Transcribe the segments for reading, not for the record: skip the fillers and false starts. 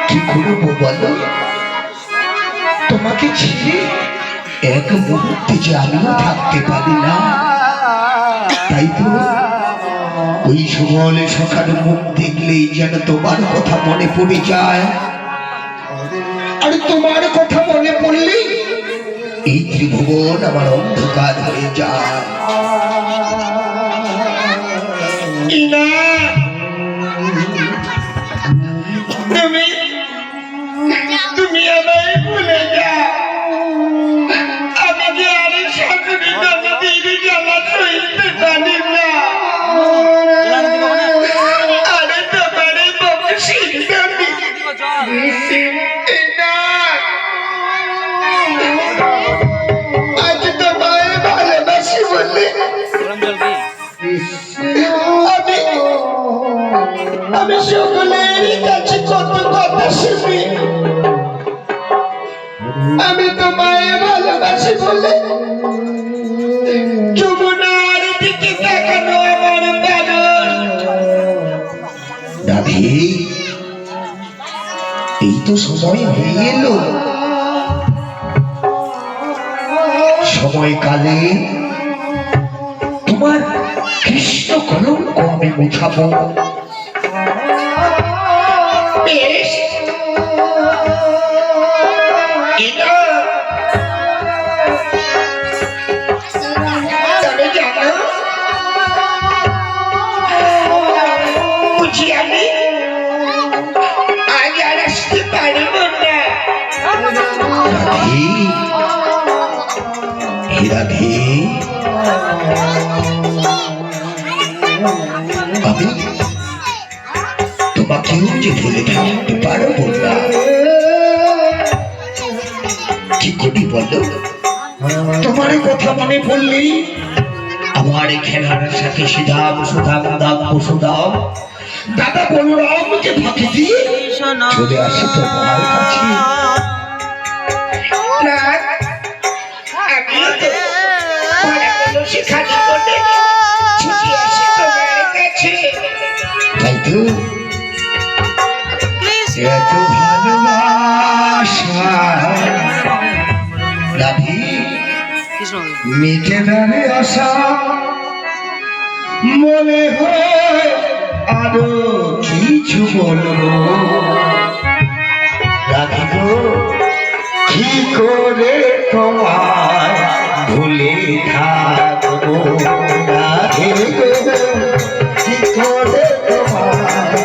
কি করবো বলো? তোমাকে ছেড়ে এক মুহূর্তে যে আমিও থাকতে পারি না। তাই তো ওই সুবলে সকাল মুখ দেখলেই যেন তোমার কথা মনে পড়ে যায়। আর তোমার কথা মনে পড়লে এই ত্রিভুবন আমার অন্ধকার হয়ে যায়। তুমি আমায় ভুলে যাও। আমি যে আরে শাশুড়ি ননদের জ্বালা সইতে পারি না। আরে তোমারে বাবা সিদ্ধান্তি আজ তোমায় ভালোবাসি বলে আমি সকলেরই কাছে কত কথা শুনি। আমি তোমায় ভালোবাসি বলে যমুনার দিকে তাকানো আমার বানর। দাদি, এই তো সময় হয়ে এলো। সময়কালে তোমার কৃষ্ণ কলঙ্ক আমি মুছাবো। বেশ, তবে জানো বুঝি আমি আজ আর আসতে পারব না। রাধে, আমি তোমাকেও যে ভুলে থাকতে পারবো না। কি করি বলো? তোমার কথা মনে পড়লেই আমার খেলার সাথে সুদাম সুদাম দাম সুদাম দাদা বলরামকে ফাঁকি দিয়ে চলে আসি তোমার কাছে। তাই তো এত ভালোবাসা রাধি মিটে নামে আসা মনে হয় আরো কিছু বলবো। রাধি গো, কি করে তোমায় ভুলে থাকবো? রাধে গো, কি করে তোমায়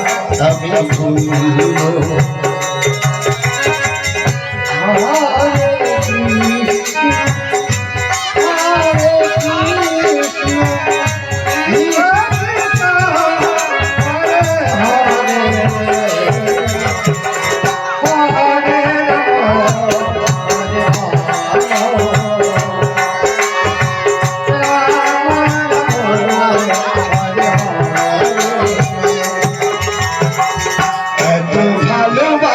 আমি ভুলবো? এত ভালোবাসা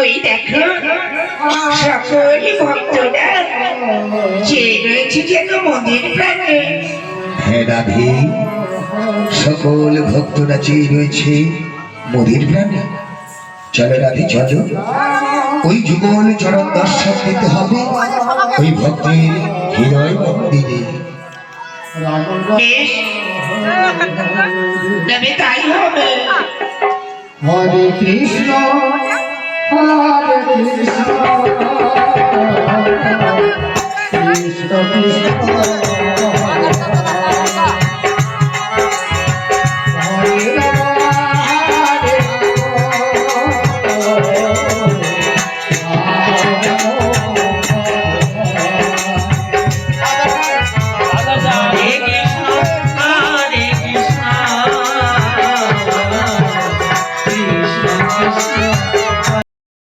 ওই দেখো সকল ভক্তরা যে রয়েছে যেন মন্দির প্রাণে। হ্যাঁ রাধে, সকল ভক্তরা চেয়ে রয়েছে মোদের প্রাণে। চলো রাধে চলো, ওই যুগল চরণ দর্শন দিতে হবে ওই ভক্তের হৃদয় মন্দিরে। বেশ, তবে তাই হবে। হরে কৃষ্ণ হরে কৃষ্ণ